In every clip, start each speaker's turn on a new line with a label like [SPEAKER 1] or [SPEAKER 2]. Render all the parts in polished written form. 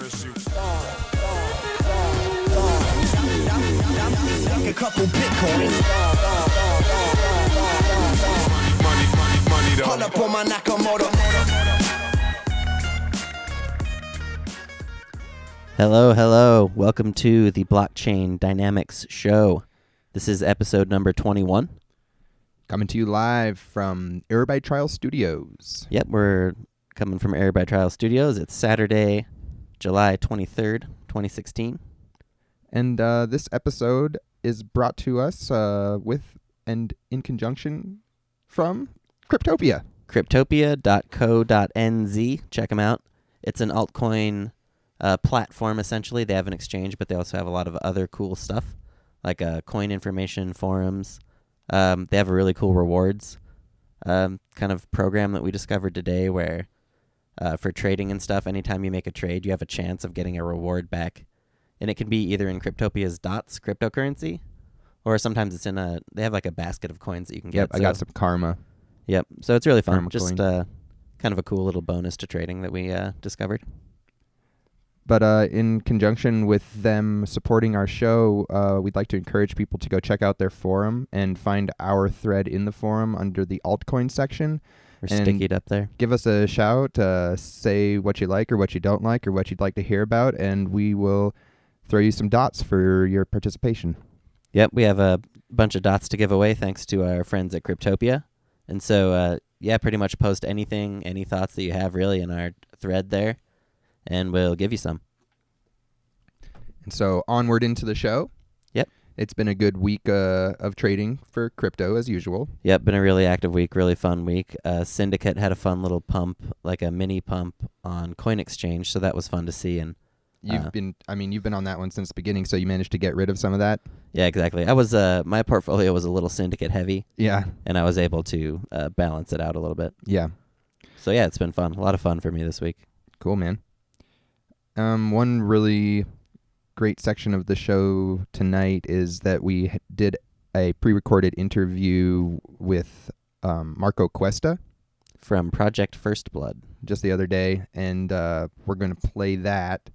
[SPEAKER 1] A couple Bitcoins. Pull up on my Nakamoto.
[SPEAKER 2] Hello. Welcome to the Blockchain Dynamics Show. This is episode number 21.
[SPEAKER 3] Coming to you live from Airbyte Trial Studios.
[SPEAKER 2] Yep, we're coming from Airbyte Trial Studios. It's Saturday, July 23rd, 2016.
[SPEAKER 3] And this episode is brought to us with and in conjunction from Cryptopia.
[SPEAKER 2] Cryptopia.co.nz. Check them out. It's an altcoin platform, essentially. They have an exchange, but they also have a lot of other cool stuff, like coin information, forums. They have a really cool rewards kind of program that we discovered today where for trading and stuff, anytime you make a trade, you have a chance of getting a reward back. And it can be either in Cryptopia's dots, cryptocurrency, or sometimes it's in they have like a basket of coins that you can get.
[SPEAKER 3] Yep, I got some karma.
[SPEAKER 2] Yep, so it's really fun.
[SPEAKER 3] Karma
[SPEAKER 2] Just
[SPEAKER 3] coin.
[SPEAKER 2] kind of a cool little bonus to trading that we discovered.
[SPEAKER 3] But in conjunction with them supporting our show, we'd like to encourage people to go check out their forum and find our thread in the forum under the altcoin section.
[SPEAKER 2] We're sticky it up there.
[SPEAKER 3] Give us a shout, say what you like or what you don't like or what you'd like to hear about, and we will throw you some dots for your participation.
[SPEAKER 2] Yep, we have a bunch of dots to give away thanks to our friends at Cryptopia. And so, pretty much post anything, any thoughts that you have really in our thread there, and we'll give you some.
[SPEAKER 3] And so onward into the show.
[SPEAKER 2] Yep.
[SPEAKER 3] It's been a good week of trading for crypto as usual.
[SPEAKER 2] Yep, been a really active week, really fun week. Syndicate had a fun little pump, like a mini pump on Coin Exchange, so that was fun to see. And
[SPEAKER 3] You've been on that one since the beginning, so you managed to get rid of some of that.
[SPEAKER 2] Yeah, exactly. I was my portfolio was a little syndicate heavy.
[SPEAKER 3] Yeah.
[SPEAKER 2] And I was able to balance it out a little bit.
[SPEAKER 3] Yeah.
[SPEAKER 2] So yeah, it's been fun. A lot of fun for me this week.
[SPEAKER 3] Cool, man. One really great section of the show tonight is that we did a pre-recorded interview with Marco Cuesta
[SPEAKER 2] from Project First Blood
[SPEAKER 3] just the other day, and we're going to play that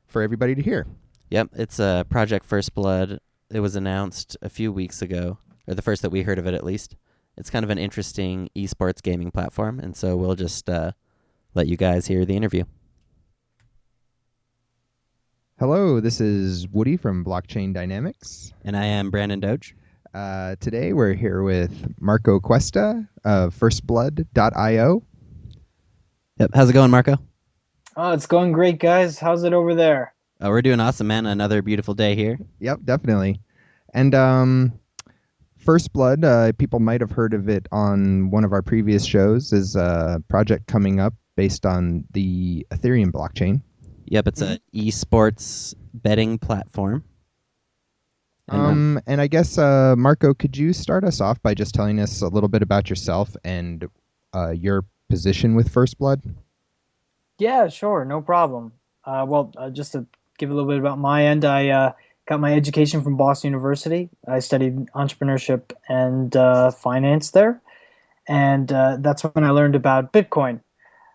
[SPEAKER 3] for everybody to hear.
[SPEAKER 2] Yep, it's Project First Blood. It was announced a few weeks ago, or the first that we heard of it at least. It's kind of an interesting esports gaming platform, and so we'll just let you guys hear the interview.
[SPEAKER 3] Hello, this is Woody from Blockchain Dynamics.
[SPEAKER 2] And I am Brandon Doge.
[SPEAKER 3] Today we're here with Marco Cuesta of firstblood.io.
[SPEAKER 2] Yep, how's it going, Marco?
[SPEAKER 4] Oh, it's going great, guys. How's it over there?
[SPEAKER 2] We're doing awesome, man. Another beautiful day here.
[SPEAKER 3] Yep, definitely. And First Blood, people might have heard of it on one of our previous shows, is a project coming up based on the Ethereum blockchain.
[SPEAKER 2] Yep, it's an esports betting platform.
[SPEAKER 3] And I guess, Marco, could you start us off by just telling us a little bit about yourself and your position with First Blood?
[SPEAKER 4] Yeah, sure. No problem. Just to give a little bit about my end, I got my education from Boston University. I studied entrepreneurship and finance there. And that's when I learned about Bitcoin,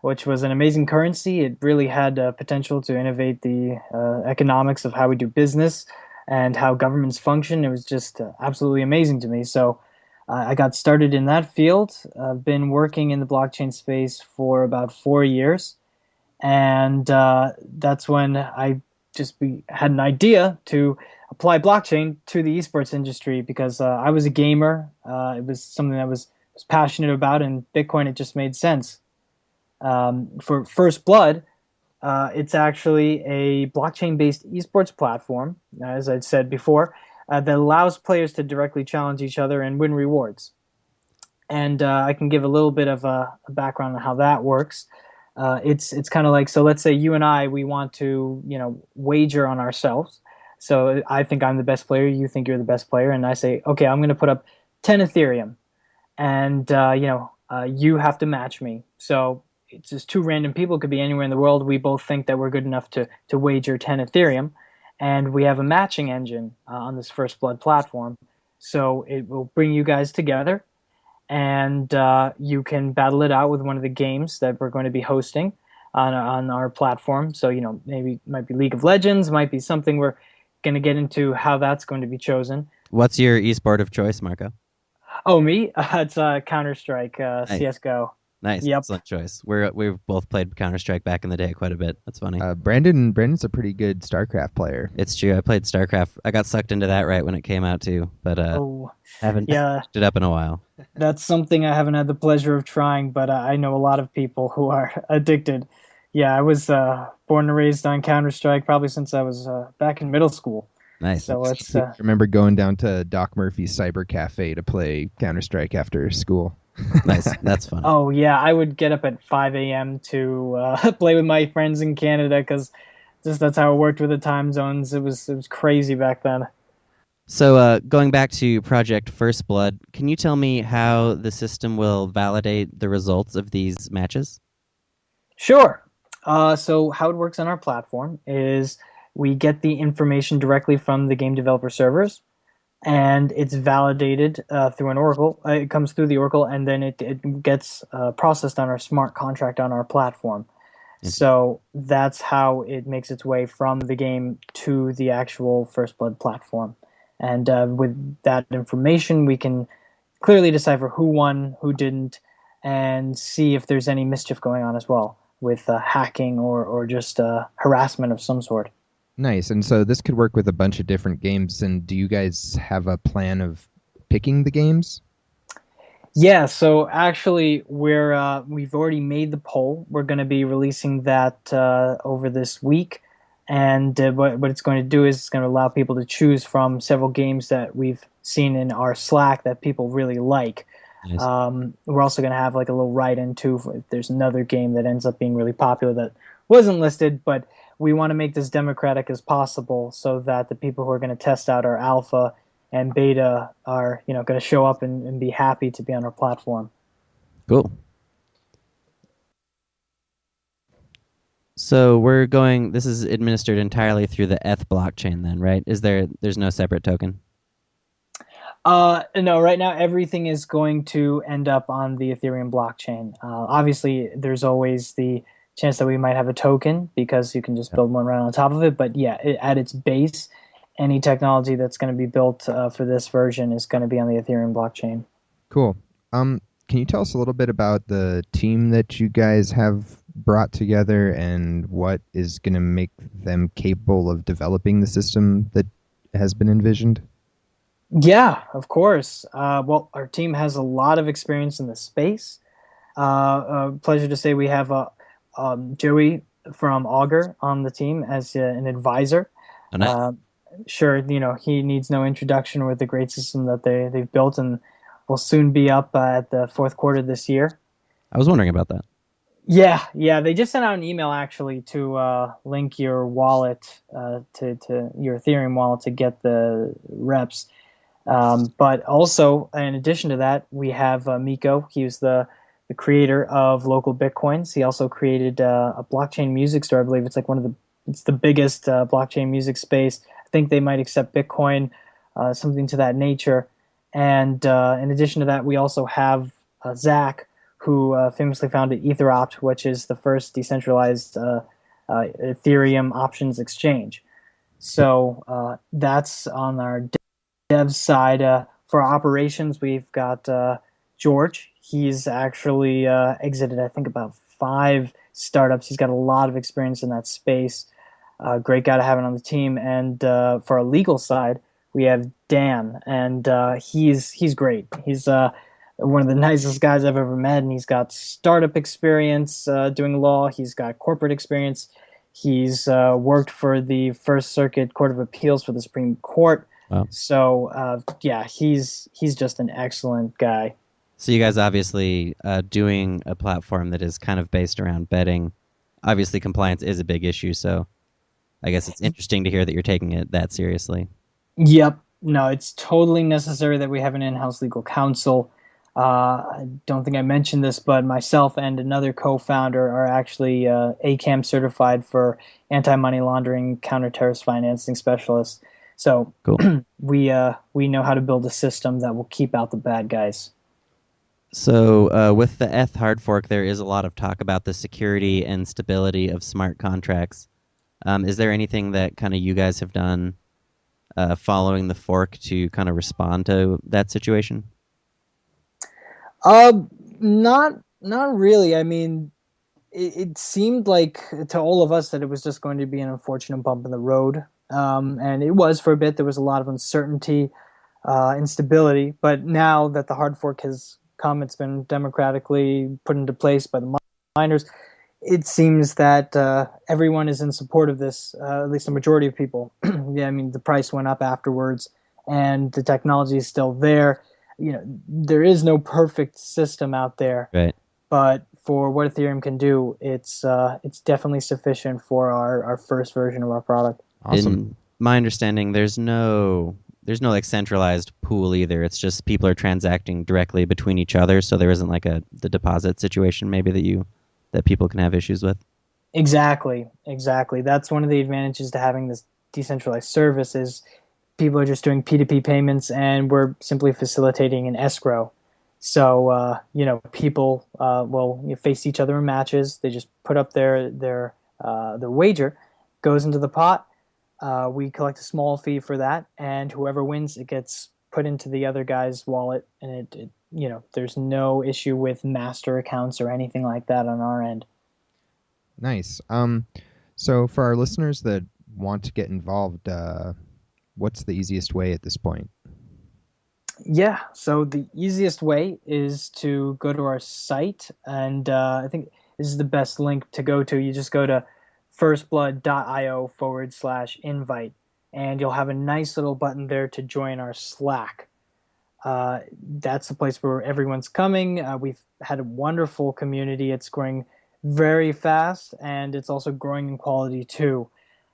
[SPEAKER 4] which was an amazing currency. It really had potential to innovate the economics of how we do business and how governments function. It was just absolutely amazing to me. So I got started in that field. I've been working in the blockchain space for about 4 years. And that's when I just had an idea to apply blockchain to the esports industry because I was a gamer. It was something that I was passionate about, and Bitcoin, it just made sense. For First Blood, it's actually a blockchain-based esports platform, as I said before, that allows players to directly challenge each other and win rewards. And I can give a little bit of a background on how that works. It's kind of like, so let's say you and I, we want to, wager on ourselves. So I think I'm the best player, you think you're the best player, and I say, okay, I'm going to put up 10 Ethereum, and you have to match me. So it's just two random people, could be anywhere in the world. We both think that we're good enough to wager 10 Ethereum, and we have a matching engine on this First Blood platform. So it will bring you guys together, and you can battle it out with one of the games that we're going to be hosting. on our platform. So maybe it might be League of Legends, might be something we're going to get into how that's going to be chosen.
[SPEAKER 2] What's your esport of choice, Marco?
[SPEAKER 4] Oh, me? It's Counter-Strike,
[SPEAKER 2] Nice.
[SPEAKER 4] CS:GO.
[SPEAKER 2] Nice,
[SPEAKER 4] Yep.
[SPEAKER 2] excellent choice. We've both played Counter-Strike back in the day quite a bit. That's funny.
[SPEAKER 3] Brandon's a pretty good StarCraft player.
[SPEAKER 2] It's true. I played StarCraft. I got sucked into that right when it came out too, but haven't
[SPEAKER 4] Yeah,
[SPEAKER 2] picked it up in a while.
[SPEAKER 4] that's something I haven't had the pleasure of trying, but I know a lot of people who are addicted. Yeah, I was born and raised on Counter-Strike probably since I was back in middle school.
[SPEAKER 2] Nice.
[SPEAKER 4] So it's
[SPEAKER 3] I remember going down to Doc Murphy's Cyber Cafe to play Counter-Strike after school.
[SPEAKER 2] Nice. That's fun.
[SPEAKER 4] Oh yeah, I would get up at 5 a.m. to play with my friends in Canada because just that's how it worked with the time zones. It was crazy back then.
[SPEAKER 2] So going back to Project First Blood, can you tell me how the system will validate the results of these matches?
[SPEAKER 4] Sure. So how it works on our platform is we get the information directly from the game developer servers, and it's validated through an Oracle. It comes through the Oracle, and then it gets processed on our smart contract on our platform. So that's how it makes its way from the game to the actual First Blood platform. And with that information, we can clearly decipher who won, who didn't, and see if there's any mischief going on as well with hacking or just harassment of some sort.
[SPEAKER 3] Nice. And so this could work with a bunch of different games. And do you guys have a plan of picking the games?
[SPEAKER 4] Yeah, so actually we've already made the poll. We're going to be releasing that over this week. And what it's going to do is it's going to allow people to choose from several games that we've seen in our Slack that people really like.
[SPEAKER 2] Nice.
[SPEAKER 4] We're also going to have like a little write-in too if there's another game that ends up being really popular that wasn't listed, but we want to make this democratic as possible so that the people who are going to test out our alpha and beta are going to show up and be happy to be on our platform.
[SPEAKER 2] Cool. So this is administered entirely through the ETH blockchain then, right? There's no separate token?
[SPEAKER 4] No, right now everything is going to end up on the Ethereum blockchain. Obviously, there's always the chance that we might have a token because you can just build one right on top of it. But yeah, at its base, any technology that's going to be built for this version is going to be on the Ethereum blockchain.
[SPEAKER 3] Cool. Can you tell us a little bit about the team that you guys have brought together and what is going to make them capable of developing the system that has been envisioned?
[SPEAKER 4] Yeah, of course. Well, our team has a lot of experience in the space. Pleasure to say we have Joey from Augur on the team as an advisor.
[SPEAKER 2] Oh, nice.
[SPEAKER 4] Sure, he needs no introduction with the great system that they've built and will soon be up at the fourth quarter this year.
[SPEAKER 2] I was wondering about that.
[SPEAKER 4] Yeah. They just sent out an email actually to link your wallet to your Ethereum wallet to get the reps. But also, in addition to that, we have Miko. He was the creator of Local Bitcoins. He also created a blockchain music store. I believe it's like it's the biggest blockchain music space. I think they might accept Bitcoin, something to that nature. And in addition to that, we also have Zach, who famously founded EtherOpt, which is the first decentralized Ethereum options exchange. So that's on our dev side. For our operations, we've got George. He's actually exited, I think, about 5 startups. He's got a lot of experience in that space. Great guy to have on the team. And for our legal side, we have Dan, and he's great. He's one of the nicest guys I've ever met, and he's got startup experience doing law. He's got corporate experience. He's worked for the First Circuit Court of Appeals for the Supreme Court.
[SPEAKER 2] Wow.
[SPEAKER 4] So yeah, he's just an excellent guy.
[SPEAKER 2] So you guys obviously doing a platform that is kind of based around betting. Obviously, compliance is a big issue, so I guess it's interesting to hear that you're taking it that seriously.
[SPEAKER 4] Yep. No, it's totally necessary that we have an in-house legal counsel. I don't think I mentioned this, but myself and another co-founder are actually ACAM certified for anti-money laundering, counter-terrorist financing specialists. So
[SPEAKER 2] cool.
[SPEAKER 4] we know how to build a system that will keep out the bad guys.
[SPEAKER 2] So with the ETH hard fork, there is a lot of talk about the security and stability of smart contracts. Is there anything that kind of you guys have done following the fork to kind of respond to that situation?
[SPEAKER 4] Not really. I mean, it seemed like to all of us that it was just going to be an unfortunate bump in the road. And it was for a bit. There was a lot of uncertainty, instability. But now that the hard fork has come, it's been democratically put into place by the miners. It seems that everyone is in support of this, at least the majority of people. Yeah, I mean, the price went up afterwards, and the technology is still there. There is no perfect system out there,
[SPEAKER 2] Right.
[SPEAKER 4] but for what Ethereum can do, it's definitely sufficient for our first version of our product.
[SPEAKER 3] Awesome.
[SPEAKER 2] In my understanding, there's no like centralized pool either. It's just people are transacting directly between each other, so there isn't like the deposit situation maybe that people can have issues with.
[SPEAKER 4] Exactly. That's one of the advantages to having this decentralized service is people are just doing P2P payments, and we're simply facilitating an escrow. So people will face each other in matches. They just put up their wager, goes into the pot. We collect a small fee for that, and whoever wins, it gets put into the other guy's wallet, and it there's no issue with master accounts or anything like that on our end.
[SPEAKER 3] Nice. So for our listeners that want to get involved, what's the easiest way at this point?
[SPEAKER 4] Yeah, so the easiest way is to go to our site, and I think this is the best link to go to. You just go to firstblood.io/invite, and you'll have a nice little button there to join our Slack. That's the place where everyone's coming. We've had a wonderful community. It's growing very fast, and it's also growing in quality too.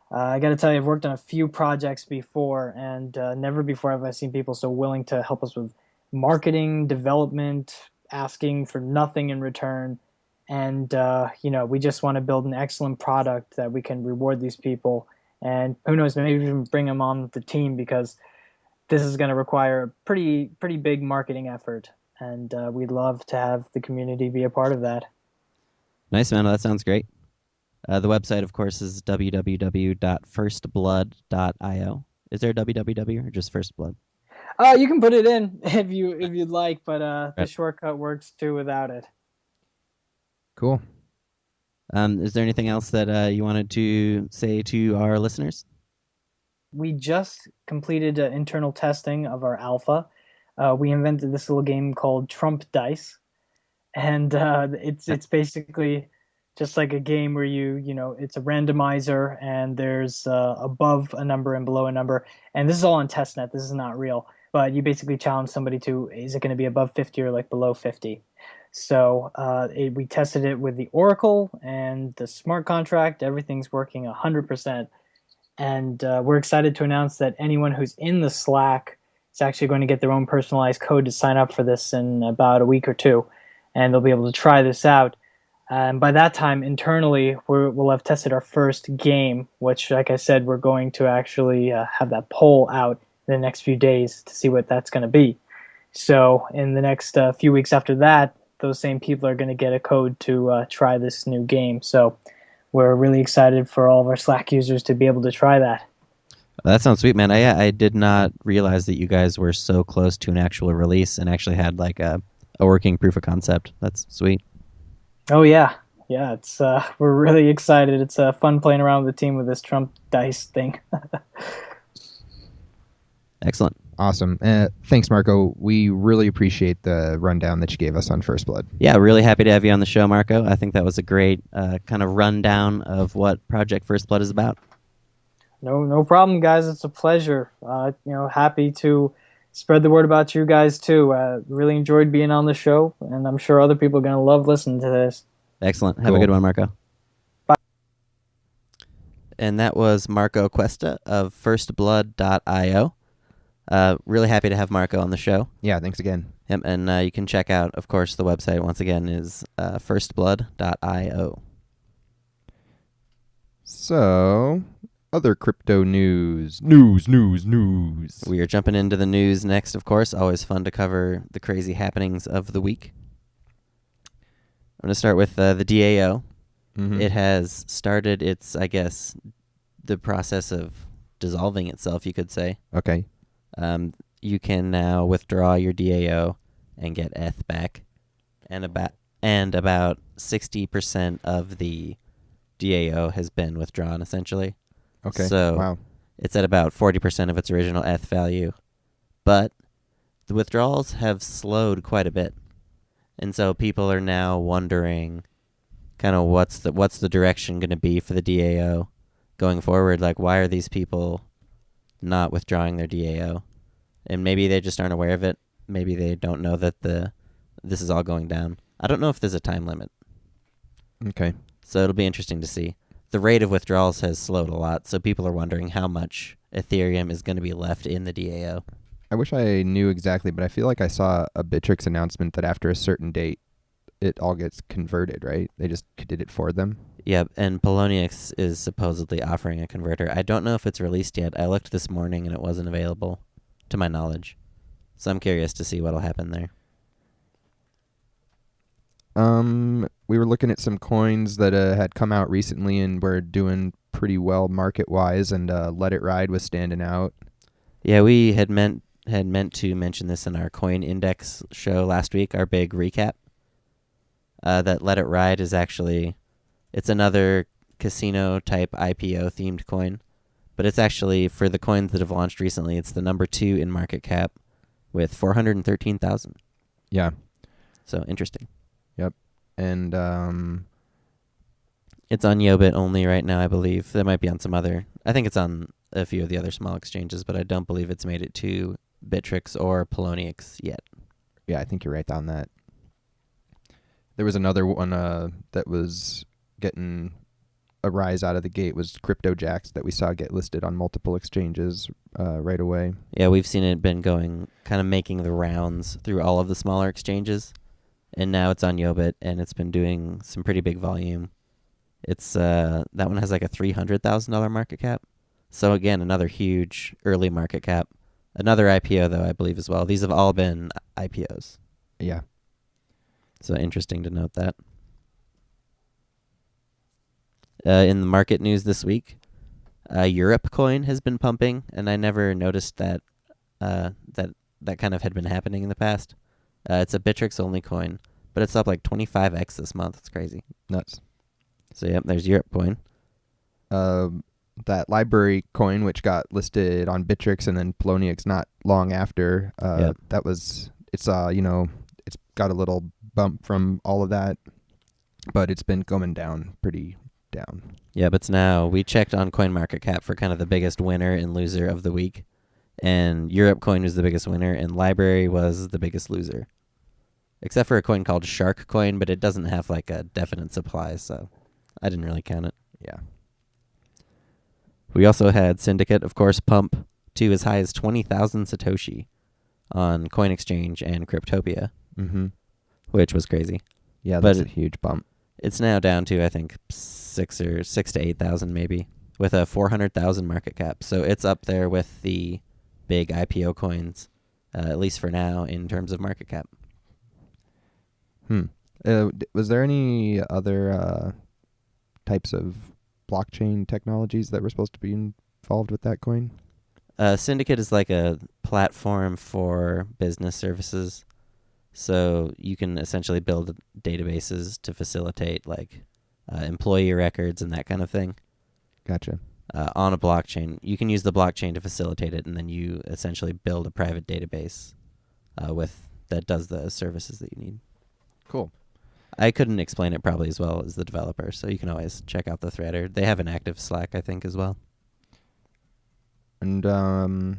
[SPEAKER 4] I got to tell you, I've worked on a few projects before, and never before have I seen people so willing to help us with marketing, development, asking for nothing in return. And, we just want to build an excellent product that we can reward these people. And who knows, maybe even bring them on the team, because this is going to require a pretty big marketing effort. And we'd love to have the community be a part of that.
[SPEAKER 2] Nice, man. That sounds great. The website, of course, is www.firstblood.io. Is there a www or just First Blood?
[SPEAKER 4] You can put it in if you'd like, but the shortcut works too without it.
[SPEAKER 3] Cool.
[SPEAKER 2] Is there anything else that you wanted to say to our listeners?
[SPEAKER 4] We just completed internal testing of our alpha. We invented this little game called Trump Dice, and it's basically just like a game where it's a randomizer, and there's above a number and below a number. And this is all on testnet. This is not real. But you basically challenge somebody to, is it going to be above 50 or like below 50? So we tested it with the Oracle and the smart contract. Everything's working 100%. And we're excited to announce that anyone who's in the Slack is actually going to get their own personalized code to sign up for this in about a week or two. And they'll be able to try this out. And by that time, internally, we'll have tested our first game, which, like I said, we're going to actually have that poll out in the next few days to see what that's going to be. So in the next few weeks after that, those same people are going to get a code to try this new game. So we're really excited for all of our Slack users to be able to try that.
[SPEAKER 2] That sounds sweet, man. I did not realize that you guys were so close to an actual release and actually had like a working proof of concept. That's sweet.
[SPEAKER 4] Oh yeah, it's we're really excited. It's fun playing around with the team with this Trump Dice thing.
[SPEAKER 2] Excellent.
[SPEAKER 3] Awesome. Thanks, Marco. We really appreciate the rundown that you gave us on First Blood.
[SPEAKER 2] Yeah, really happy to have you on the show, Marco. I think that was a great kind of rundown of what Project First Blood is about.
[SPEAKER 4] No problem, guys. It's a pleasure. Happy to spread the word about you guys too. Really enjoyed being on the show, and I'm sure other people are going to love listening to this.
[SPEAKER 2] Excellent. Have a good one, Marco.
[SPEAKER 4] Bye.
[SPEAKER 2] And that was Marco Cuesta of firstblood.io. Really happy to have Marco on the show.
[SPEAKER 3] Yeah, thanks again.
[SPEAKER 2] And you can check out, of course, the website once again is firstblood.io.
[SPEAKER 3] So, other crypto news. News.
[SPEAKER 2] We are jumping into the news next, of course. Always fun to cover the crazy happenings of the week. going to start with the DAO.
[SPEAKER 3] Mm-hmm.
[SPEAKER 2] It has started its, I guess, the process of dissolving itself, you could say.
[SPEAKER 3] Okay.
[SPEAKER 2] You can now withdraw your DAO and get ETH back, and about 60% of the DAO has been withdrawn, essentially.
[SPEAKER 3] Okay.
[SPEAKER 2] So
[SPEAKER 3] wow.
[SPEAKER 2] it's at about 40% of its original ETH value, but the withdrawals have slowed quite a bit, and so people are now wondering, kind of what's the direction going to be for the DAO going forward? Like, why are these people not withdrawing their DAO? And maybe they just aren't aware of it. Maybe they don't know that this is all going down. I don't know if there's a time limit.
[SPEAKER 3] Okay.
[SPEAKER 2] So it'll be interesting to see. The rate of withdrawals has slowed a lot, so people are wondering how much Ethereum is going to be left in the DAO.
[SPEAKER 3] I wish I knew exactly, but I feel like I saw a Bittrex announcement that after a certain date, it all gets converted, right? They just did it for them.
[SPEAKER 2] Yep, and Poloniex is supposedly offering a converter. I don't know if it's released yet. I looked this morning and it wasn't available, to my knowledge. So I'm curious to see what'll happen there.
[SPEAKER 3] We were looking at some coins that had come out recently and were doing pretty well market-wise, and Let It Ride was standing out.
[SPEAKER 2] Yeah, we had meant to mention this in our coin index show last week, our big recap. That Let It Ride is actually, it's another casino-type IPO-themed coin, but it's actually, for the coins that have launched recently, it's the number 2 in market cap with 413,000.
[SPEAKER 3] Yeah.
[SPEAKER 2] So, interesting.
[SPEAKER 3] Yep. And
[SPEAKER 2] it's on Yobit only right now, I believe. That might be on some other, I think it's on a few of the other small exchanges, but I don't believe it's made it to Bittrex or Poloniex yet.
[SPEAKER 3] Yeah, I think you're right on that. There was another one that was getting a rise out of the gate, was CryptoJacks, that we saw get listed on multiple exchanges right away.
[SPEAKER 2] Yeah, we've seen it been going, kind of making the rounds through all of the smaller exchanges, and now it's on Yobit, and it's been doing some pretty big volume. It's that one has like a $300,000 market cap. So again, another huge early market cap. Another IPO, though, I believe, as well. These have all been IPOs.
[SPEAKER 3] Yeah.
[SPEAKER 2] So interesting to note that. In the market news this week, Europe Coin has been pumping, and I never noticed that that kind of had been happening in the past. It's a Bittrex only coin, but it's up like 25x this month. It's crazy.
[SPEAKER 3] Nuts.
[SPEAKER 2] So yep, there's Europe Coin.
[SPEAKER 3] That library coin, which got listed on Bittrex and then Poloniex not long after,
[SPEAKER 2] Yep.
[SPEAKER 3] that was, it's it's got a little bump from all of that, but it's been going down pretty down.
[SPEAKER 2] Yeah, but it's now, we checked on CoinMarketCap for kind of the biggest winner and loser of the week, and Europe Coin was the biggest winner, and Library was the biggest loser. Except for a coin called Shark Coin, but it doesn't have like a definite supply, so I didn't really count it.
[SPEAKER 3] Yeah.
[SPEAKER 2] We also had Syndicate, of course, pump to as high as 20,000 Satoshi on Coin Exchange and Cryptopia,
[SPEAKER 3] Mm-hmm.
[SPEAKER 2] which was crazy.
[SPEAKER 3] Yeah,
[SPEAKER 2] But
[SPEAKER 3] that's a huge bump.
[SPEAKER 2] It's now down to, I think, 6 to 8,000 maybe, with a 400,000 market cap. So it's up there with the big IPO coins, at least for now, in terms of market cap.
[SPEAKER 3] Was there any other types of blockchain technologies that were supposed to be involved with that coin?
[SPEAKER 2] Syndicate is like a platform for business services. So you can essentially build databases to facilitate like employee records and that kind of thing.
[SPEAKER 3] Gotcha.
[SPEAKER 2] On a blockchain. You can use the blockchain to facilitate it, and then you essentially build a private database that does the services that you need.
[SPEAKER 3] Cool.
[SPEAKER 2] I couldn't explain it probably as well as the developer, so you can always check out the thread. Or they have an active Slack, I think, as well.
[SPEAKER 3] And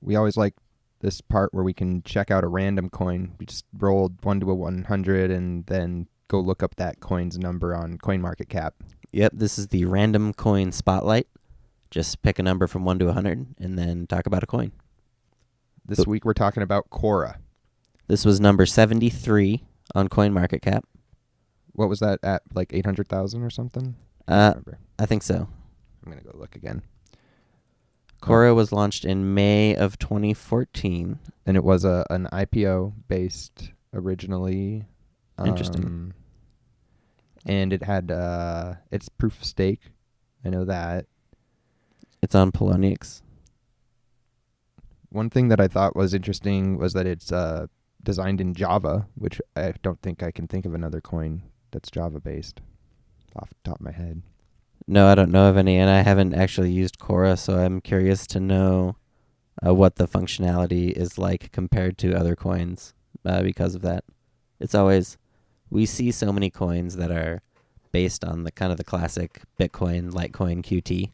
[SPEAKER 3] we always like this part where we can check out a random coin. We just roll 1 to a 100 and then go look up that coin's number on CoinMarketCap.
[SPEAKER 2] Yep, this is the random coin spotlight. Just pick a number from 1 to 100 and then talk about a coin.
[SPEAKER 3] This week we're talking about Qora.
[SPEAKER 2] This was number 73 on CoinMarketCap.
[SPEAKER 3] What was that at, like 800,000 or something?
[SPEAKER 2] I think so.
[SPEAKER 3] I'm going to go look again.
[SPEAKER 2] Qora was launched in May of 2014.
[SPEAKER 3] And it was an IPO based originally.
[SPEAKER 2] Interesting.
[SPEAKER 3] And it had it's proof of stake. I know that.
[SPEAKER 2] It's on Poloniex.
[SPEAKER 3] One thing that I thought was interesting was that it's designed in Java, which I don't think I can think of another coin that's Java based off the top of my head.
[SPEAKER 2] No, I don't know of any, and I haven't actually used Qora, so I'm curious to know what the functionality is like compared to other coins because of that. It's always, we see so many coins that are based on the kind of the classic Bitcoin, Litecoin, QT,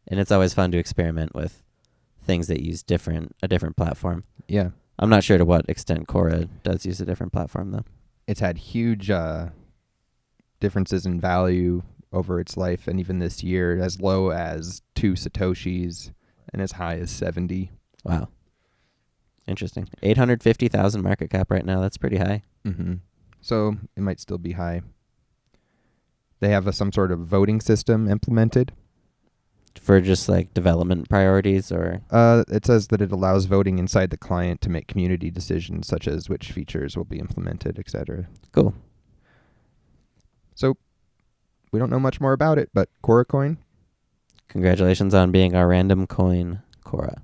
[SPEAKER 2] and it's always fun to experiment with things that use a different platform.
[SPEAKER 3] Yeah.
[SPEAKER 2] I'm not sure to what extent Qora does use a different platform, though.
[SPEAKER 3] It's had huge differences in value over its life, and even this year, as low as 2 Satoshis and as high as 70.
[SPEAKER 2] Wow. Interesting. 850,000 market cap right now. That's pretty high.
[SPEAKER 3] Mm-hmm. So it might still be high. They have some sort of voting system implemented.
[SPEAKER 2] For just like development priorities, or?
[SPEAKER 3] It says that it allows voting inside the client to make community decisions, such as which features will be implemented, etc.
[SPEAKER 2] Cool.
[SPEAKER 3] So we don't know much more about it, but Qora coin.
[SPEAKER 2] Congratulations on being our random coin, Qora.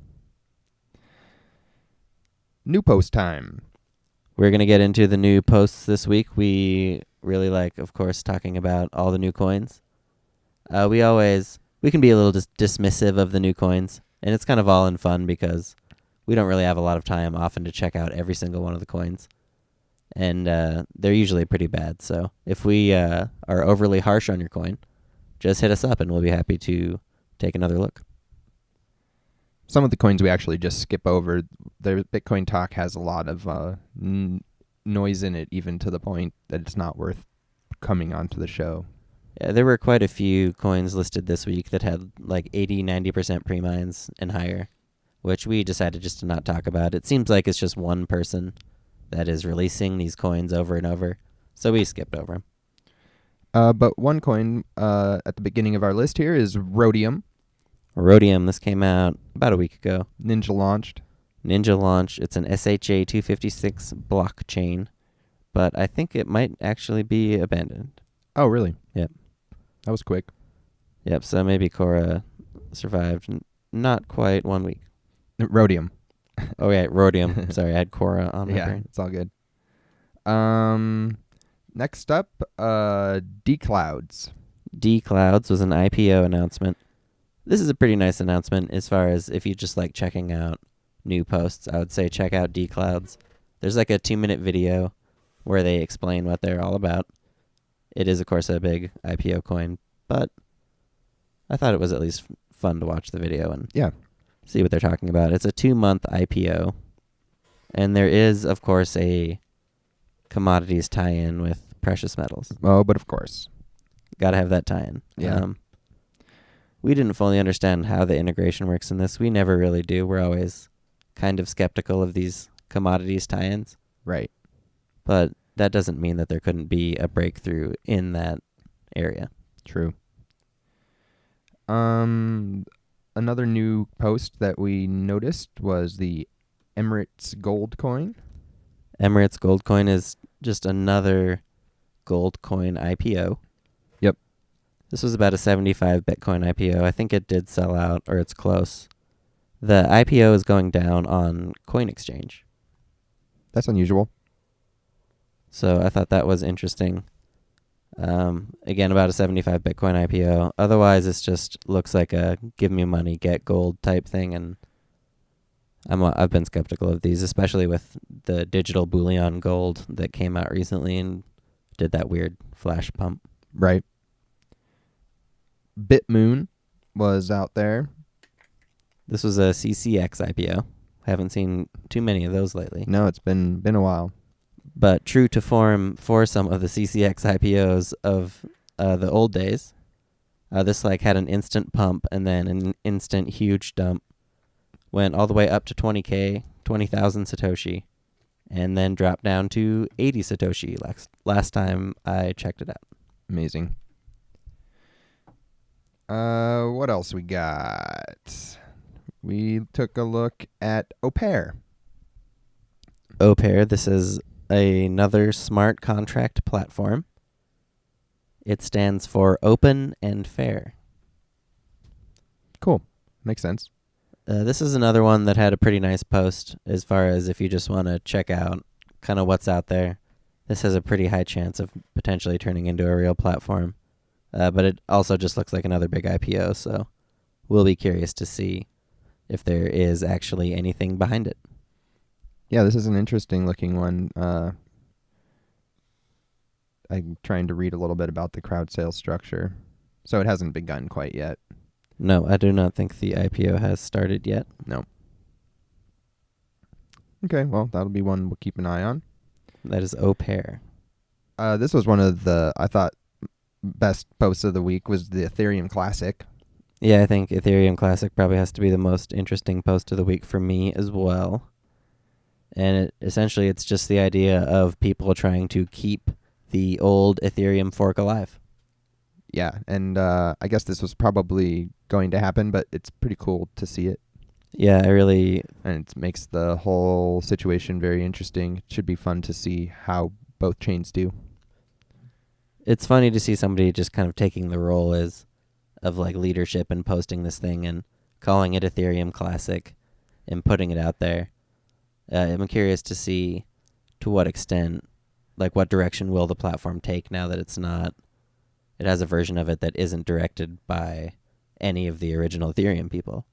[SPEAKER 3] New post time.
[SPEAKER 2] We're going to get into the new posts this week. We really like, of course, talking about all the new coins. We can be a little dismissive of the new coins, and it's kind of all in fun because we don't really have a lot of time often to check out every single one of the coins. And they're usually pretty bad. So if we are overly harsh on your coin, just hit us up and we'll be happy to take another look.
[SPEAKER 3] Some of the coins we actually just skip over. The Bitcoin talk has a lot of noise in it, even to the point that it's not worth coming onto the show.
[SPEAKER 2] Yeah, there were quite a few coins listed this week that had like 80, 90% pre-mines and higher, which we decided just to not talk about. It seems like it's just one person that is releasing these coins over and over, so we skipped over them.
[SPEAKER 3] But one coin at the beginning of our list here is Rhodium.
[SPEAKER 2] Rhodium, this came out about a week ago.
[SPEAKER 3] Ninja launched.
[SPEAKER 2] It's an SHA-256 blockchain, but I think it might actually be abandoned.
[SPEAKER 3] Oh, really?
[SPEAKER 2] Yep.
[SPEAKER 3] That was quick.
[SPEAKER 2] Yep, so maybe Qora survived not quite 1 week.
[SPEAKER 3] Rhodium.
[SPEAKER 2] Oh, yeah, Rhodium. Sorry, I had Qora on my brain.
[SPEAKER 3] It's all good. Next up, Declouds.
[SPEAKER 2] Declouds was an IPO announcement. This is a pretty nice announcement as far as if you just like checking out new posts. I would say check out Declouds. There's like a 2-minute video where they explain what they're all about. It is, of course, a big IPO coin, but I thought it was at least fun to watch the video and see what they're talking about. It's a 2-month IPO, and there is, of course, a commodities tie-in with precious metals.
[SPEAKER 3] Oh, but of course.
[SPEAKER 2] Got to have that tie-in.
[SPEAKER 3] Yeah.
[SPEAKER 2] We didn't fully understand how the integration works in this. We never really do. We're always kind of skeptical of these commodities tie-ins.
[SPEAKER 3] Right.
[SPEAKER 2] But that doesn't mean that there couldn't be a breakthrough in that area.
[SPEAKER 3] True. Another new post that we noticed was the Emirates gold coin.
[SPEAKER 2] Emirates gold coin is just another gold coin IPO.
[SPEAKER 3] Yep.
[SPEAKER 2] This was about a 75 Bitcoin IPO. I think it did sell out, or it's close. The IPO is going down on Coin Exchange.
[SPEAKER 3] That's unusual.
[SPEAKER 2] So I thought that was interesting. Again, about a 75 Bitcoin IPO. Otherwise, it just looks like a give me money, get gold type thing. And I've been skeptical of these, especially with the digital bullion gold that came out recently and did that weird flash pump.
[SPEAKER 3] Right. BitMoon was out there.
[SPEAKER 2] This was a C-Cex IPO. Haven't seen too many of those lately.
[SPEAKER 3] No, it's been a while.
[SPEAKER 2] But true to form for some of the C-Cex IPOs of the old days, this like had an instant pump and then an instant huge dump. Went all the way up to 20K, 20,000 Satoshi, and then dropped down to 80 Satoshi last time I checked it out.
[SPEAKER 3] Amazing. What else we got? We took a look at Opair.
[SPEAKER 2] Opair, this is another smart contract platform. It stands for open and fair.
[SPEAKER 3] Cool. Makes sense.
[SPEAKER 2] This is another one that had a pretty nice post as far as if you just want to check out kind of what's out there. This has a pretty high chance of potentially turning into a real platform. But it also just looks like another big IPO, so we'll be curious to see if there is actually anything behind it.
[SPEAKER 3] Yeah, this is an interesting looking one. I'm trying to read a little bit about the crowd sale structure. So it hasn't begun quite yet.
[SPEAKER 2] No, I do not think the IPO has started yet.
[SPEAKER 3] No. Okay, well, that'll be one we'll keep an eye on.
[SPEAKER 2] That is Opair.
[SPEAKER 3] This was one of the, I thought, best posts of the week was the Ethereum Classic.
[SPEAKER 2] Yeah, I think Ethereum Classic probably has to be the most interesting post of the week for me as well. And essentially it's just the idea of people trying to keep the old Ethereum fork alive.
[SPEAKER 3] Yeah, and I guess this was probably going to happen, but it's pretty cool to see it.
[SPEAKER 2] Yeah,
[SPEAKER 3] And it makes the whole situation very interesting. It should be fun to see how both chains do.
[SPEAKER 2] It's funny to see somebody just kind of taking the role of like leadership and posting this thing and calling it Ethereum Classic and putting it out there. I'm curious to see to what extent, like what direction will the platform take now that it has a version of it that isn't directed by any of the original Ethereum people.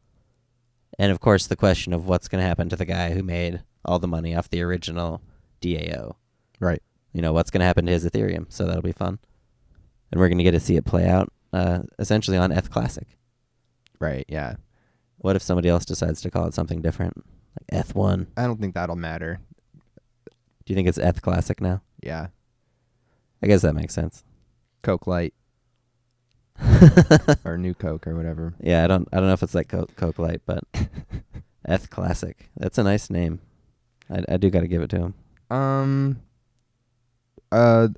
[SPEAKER 2] And of course the question of what's going to happen to the guy who made all the money off the original DAO.
[SPEAKER 3] Right.
[SPEAKER 2] You know, what's going to happen to his Ethereum. So that'll be fun. And we're going to get to see it play out essentially on Eth Classic.
[SPEAKER 3] Right, yeah.
[SPEAKER 2] What if somebody else decides to call it something different? Like Eth1.
[SPEAKER 3] I don't think that'll matter.
[SPEAKER 2] Do you think it's Eth Classic now?
[SPEAKER 3] Yeah.
[SPEAKER 2] I guess that makes sense.
[SPEAKER 3] Coke Light. Or New Coke or whatever.
[SPEAKER 2] Yeah, I don't know if it's like Coke Light, but Eth Classic. That's a nice name. I do got to give it to him.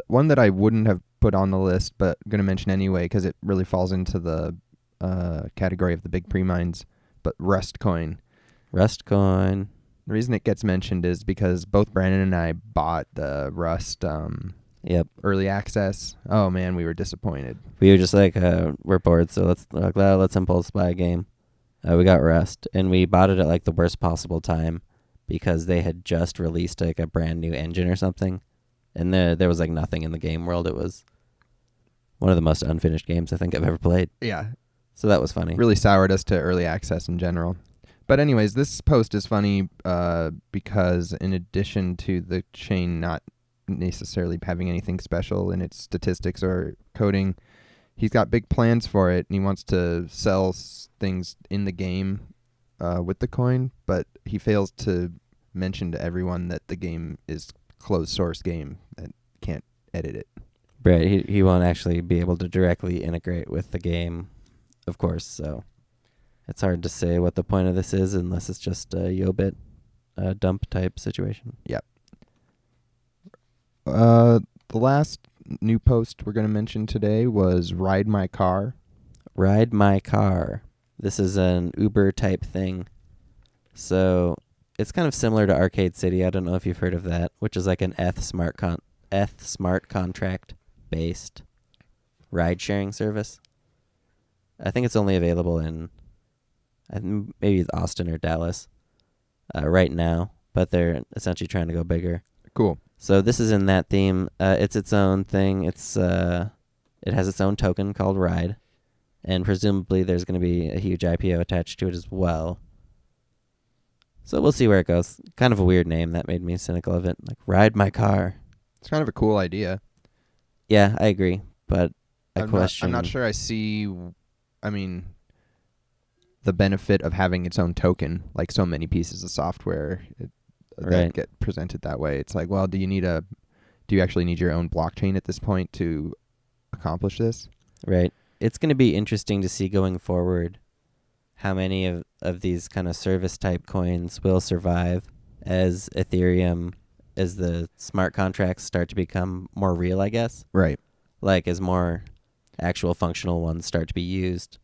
[SPEAKER 3] One that I wouldn't have put on the list, but I'm going to mention anyway because it really falls into the category of the big pre-mines, but Rustcoin.
[SPEAKER 2] Rustcoin.
[SPEAKER 3] The reason it gets mentioned is because both Brandon and I bought the Rust early access. Oh man, we were disappointed.
[SPEAKER 2] We were just like, we're bored, so let's impulse buy a game. We got Rust, and we bought it at like the worst possible time because they had just released like a brand new engine or something, and there was like nothing in the game world. It was one of the most unfinished games I think I've ever played.
[SPEAKER 3] Yeah.
[SPEAKER 2] So that was funny.
[SPEAKER 3] Really soured us to early access in general. But anyways, this post is funny because in addition to the chain not necessarily having anything special in its statistics or coding, he's got big plans for it, and he wants to sell things in the game with the coin, but he fails to mention to everyone that the game is closed source game and can't edit it.
[SPEAKER 2] Right, he won't actually be able to directly integrate with the game, of course, so it's hard to say what the point of this is unless it's just a Yobit dump type situation.
[SPEAKER 3] Yep. The last new post we're going to mention today was Ride My Car.
[SPEAKER 2] Ride My Car. This is an Uber type thing. So it's kind of similar to Arcade City. I don't know if you've heard of that, which is like an Eth smart contract based ride sharing service. I think it's only available in maybe it's Austin or Dallas right now, but they're essentially trying to go bigger.
[SPEAKER 3] Cool.
[SPEAKER 2] So this is in that theme. It's its own thing. It has its own token called Ride, and presumably there's going to be a huge IPO attached to it as well. So we'll see where it goes. Kind of a weird name. That made me cynical of it. Like, Ride My Car.
[SPEAKER 3] It's kind of a cool idea.
[SPEAKER 2] Yeah, I agree, but
[SPEAKER 3] I'm not sure I see, the benefit of having its own token, like so many pieces of software that get presented that way. It's like, well, do you actually need your own blockchain at this point to accomplish this?
[SPEAKER 2] Right. It's going to be interesting to see going forward how many of these kind of service type coins will survive as Ethereum, as the smart contracts start to become more real, I guess.
[SPEAKER 3] Right.
[SPEAKER 2] Like as more actual functional ones start to be used.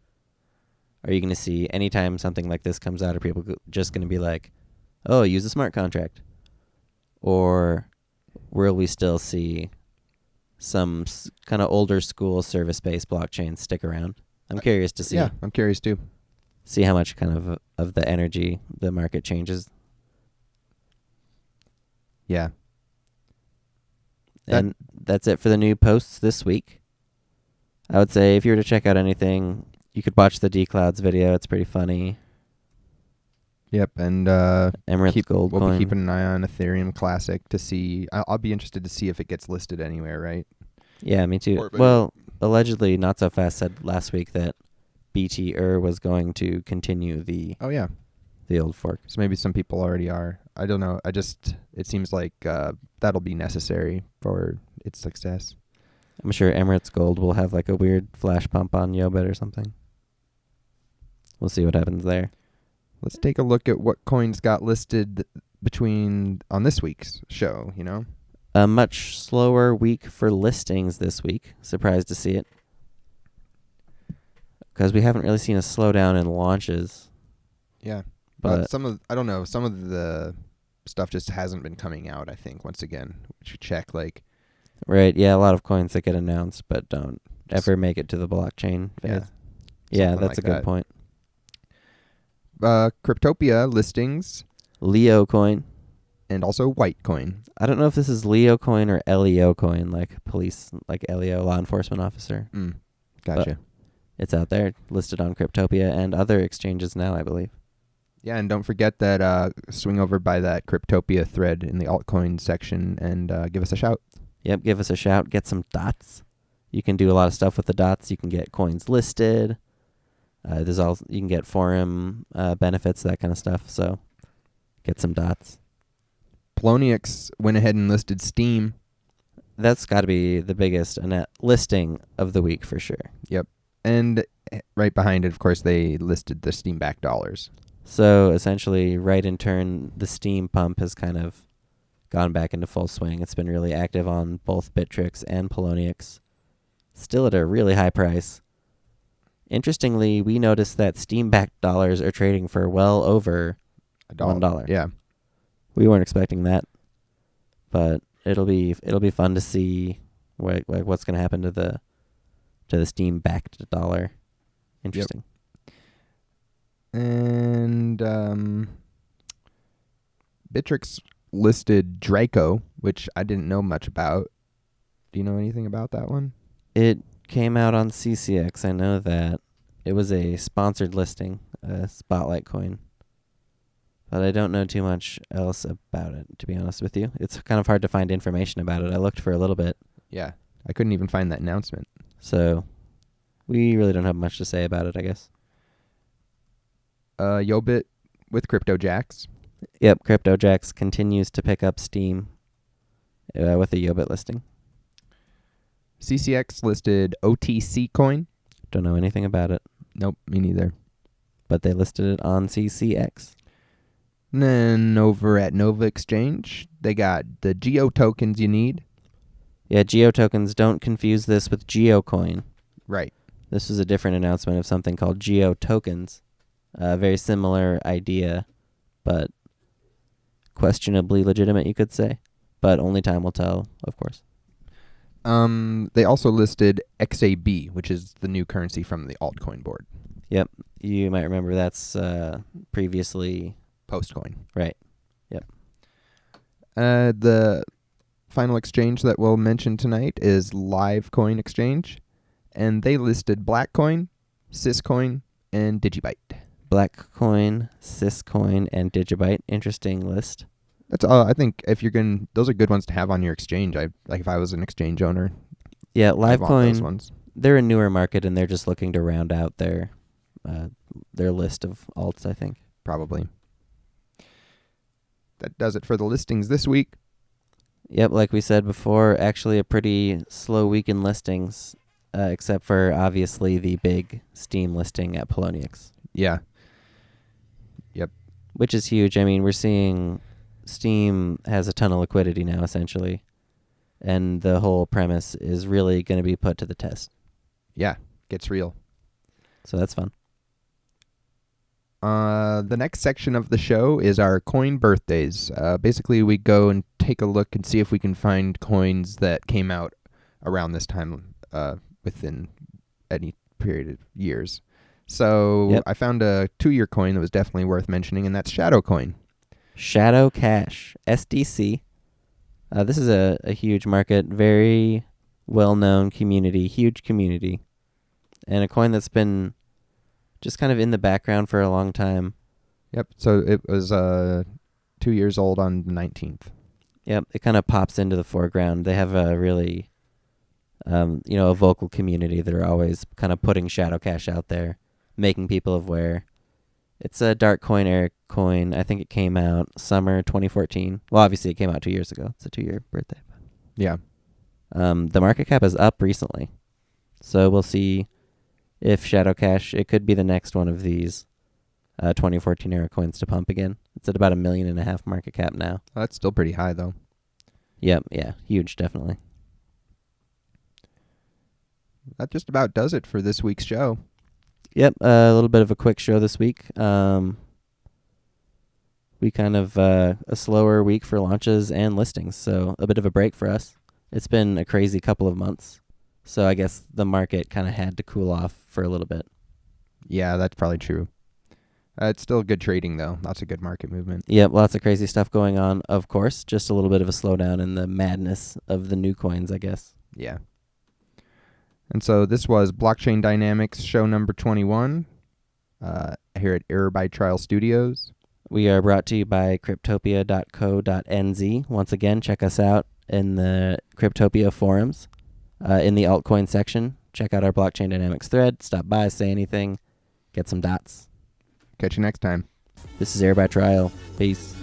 [SPEAKER 2] Are you going to see anytime something like this comes out, are people just going to be like, oh, use a smart contract? Or will we still see some kind of older school service-based blockchains stick around. I'm curious to see.
[SPEAKER 3] Yeah, I'm curious too.
[SPEAKER 2] See how much kind of the energy the market changes.
[SPEAKER 3] Yeah.
[SPEAKER 2] And that's it for the new posts this week. I would say if you were to check out anything, you could watch the Declouds video. It's pretty funny.
[SPEAKER 3] Yep, and
[SPEAKER 2] Emirates Gold
[SPEAKER 3] we'll
[SPEAKER 2] Coin.
[SPEAKER 3] be keeping an eye on Ethereum Classic to see. I'll be interested to see if it gets listed anywhere, right?
[SPEAKER 2] Yeah, me too. Well, allegedly, Not So Fast said last week that BTR was going to continue the old fork.
[SPEAKER 3] So maybe some people already are. I don't know. It seems like that'll be necessary for its success.
[SPEAKER 2] I'm sure Emirates Gold will have like a weird flash pump on Yobit or something. We'll see what happens there.
[SPEAKER 3] Let's take a look at what coins got listed on this week's show,
[SPEAKER 2] A much slower week for listings this week. Surprised to see it. Because we haven't really seen a slowdown in launches.
[SPEAKER 3] Yeah.
[SPEAKER 2] But
[SPEAKER 3] some of the stuff just hasn't been coming out, I think, once again. We should check,
[SPEAKER 2] right, yeah, a lot of coins that get announced but don't ever make it to the blockchain phase. Yeah, that's a good point.
[SPEAKER 3] Cryptopia listings.
[SPEAKER 2] Leo coin.
[SPEAKER 3] And also Whitecoin.
[SPEAKER 2] I don't know if this is Leo coin or LEO coin, like police, like LEO, law enforcement officer.
[SPEAKER 3] Gotcha.
[SPEAKER 2] But it's out there, listed on Cryptopia and other exchanges now, I believe.
[SPEAKER 3] Yeah, and don't forget that swing over by that Cryptopia thread in the altcoin section and give us a shout.
[SPEAKER 2] Yep, give us a shout. Get some dots. You can do a lot of stuff with the dots. You can get coins listed. You can get forum benefits, that kind of stuff. So get some dots.
[SPEAKER 3] Poloniex went ahead and listed STEEM.
[SPEAKER 2] That's got to be the biggest listing of the week for sure.
[SPEAKER 3] Yep. And right behind it, of course, they listed the STEEM-backed dollars.
[SPEAKER 2] So essentially, right in turn, the STEEM pump has kind of gone back into full swing. It's been really active on both Bittrex and Poloniex. Still at a really high price. Interestingly, we noticed that STEEM-backed dollars are trading for well over $1.
[SPEAKER 3] Yeah.
[SPEAKER 2] We weren't expecting that, but it'll be fun to see what's going to happen to the STEEM-backed dollar. Interesting.
[SPEAKER 3] Yep. And Bittrex listed Draco, which I didn't know much about. Do you know anything about that one?
[SPEAKER 2] It came out on C-Cex. I know that. It was a sponsored listing, a spotlight coin. But I don't know too much else about it, to be honest with you. It's kind of hard to find information about it. I looked for a little bit.
[SPEAKER 3] Yeah. I couldn't even find that announcement.
[SPEAKER 2] So we really don't have much to say about it, I guess.
[SPEAKER 3] Yobit with CryptoJacks.
[SPEAKER 2] Yep, CryptoJacks continues to pick up steam with the Yobit listing.
[SPEAKER 3] C-Cex listed OTC Coin.
[SPEAKER 2] Don't know anything about it.
[SPEAKER 3] Nope, me neither.
[SPEAKER 2] But they listed it on C-Cex.
[SPEAKER 3] And then over at Novaexcange, they got the Geo Tokens you need.
[SPEAKER 2] Yeah, Geo Tokens, don't confuse this with Geo Coin.
[SPEAKER 3] Right.
[SPEAKER 2] This was a different announcement of something called Geo Tokens. Very similar idea, but questionably legitimate, you could say. But only time will tell, of course.
[SPEAKER 3] They also listed XAB, which is the new currency from the altcoin board.
[SPEAKER 2] Yep. You might remember that's previously...
[SPEAKER 3] Postcoin.
[SPEAKER 2] Right. Yep.
[SPEAKER 3] The final exchange that we'll mention tonight is Livecoin Exchange. And they listed Blackcoin, Syscoin, and Digibyte.
[SPEAKER 2] Blackcoin, Syscoin, and Digibyte. Interesting list.
[SPEAKER 3] That's all. I think if you're going, those are good ones to have on your exchange. If I was an exchange owner.
[SPEAKER 2] Yeah,
[SPEAKER 3] I'd want those
[SPEAKER 2] Livecoin.
[SPEAKER 3] Ones.
[SPEAKER 2] They're a newer market, and they're just looking to round out their list of alts, I think.
[SPEAKER 3] Probably. That does it for the listings this week.
[SPEAKER 2] Yep, like we said before, actually a pretty slow week in listings, except for obviously the big Steam listing at Poloniex.
[SPEAKER 3] Yeah. Yep.
[SPEAKER 2] Which is huge. I mean, we're seeing Steam has a ton of liquidity now, essentially, and the whole premise is really going to be put to the test.
[SPEAKER 3] Yeah, gets real.
[SPEAKER 2] So that's fun.
[SPEAKER 3] The next section of the show is our coin birthdays. Basically, we go and take a look and see if we can find coins that came out around this time within any period of years. So
[SPEAKER 2] Yep.
[SPEAKER 3] I found a 2-year coin that was definitely worth mentioning, and that's Shadow Coin.
[SPEAKER 2] Shadow Cash, SDC. This is a huge market, very well-known community, huge community, and a coin that's been just kind of in the background for a long time.
[SPEAKER 3] Yep. So it was 2 years old on the 19th.
[SPEAKER 2] Yep, it kind of pops into the foreground. They have a really, a vocal community that are always kind of putting Shadow Cash out there, making people aware. It's a dark coin, era coin. I think it came out summer 2014. Well, obviously it came out 2 years ago. It's a 2-year birthday.
[SPEAKER 3] Yeah.
[SPEAKER 2] The market cap is up recently, so we'll see if Shadow Cash. It could be the next one of these 2014 era coins to pump again. It's at about $1.5 million market cap now.
[SPEAKER 3] Well, that's still pretty high, though.
[SPEAKER 2] Yep, yeah, huge, definitely.
[SPEAKER 3] That just about does it for this week's show.
[SPEAKER 2] Yep, a little bit of a quick show this week. We kind of a slower week for launches and listings, so a bit of a break for us. It's been a crazy couple of months, so I guess the market kind of had to cool off for a little bit.
[SPEAKER 3] Yeah, that's probably true. It's still good trading, though. Lots of good market movement.
[SPEAKER 2] Yep, lots of crazy stuff going on, of course. Just a little bit of a slowdown in the madness of the new coins, I guess.
[SPEAKER 3] Yeah. And so this was Blockchain Dynamics show number 21 here at Error by Trial Studios.
[SPEAKER 2] We are brought to you by cryptopia.co.nz. Once again, check us out in the Cryptopia forums in the altcoin section. Check out our Blockchain Dynamics thread. Stop by, say anything, get some dots.
[SPEAKER 3] Catch you next time.
[SPEAKER 2] This is Error by Trial. Peace.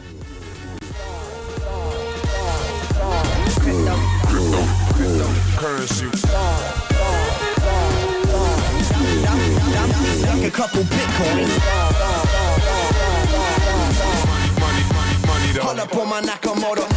[SPEAKER 1] Currency. Like a couple Bitcoins. Pull up on my Nakamoto.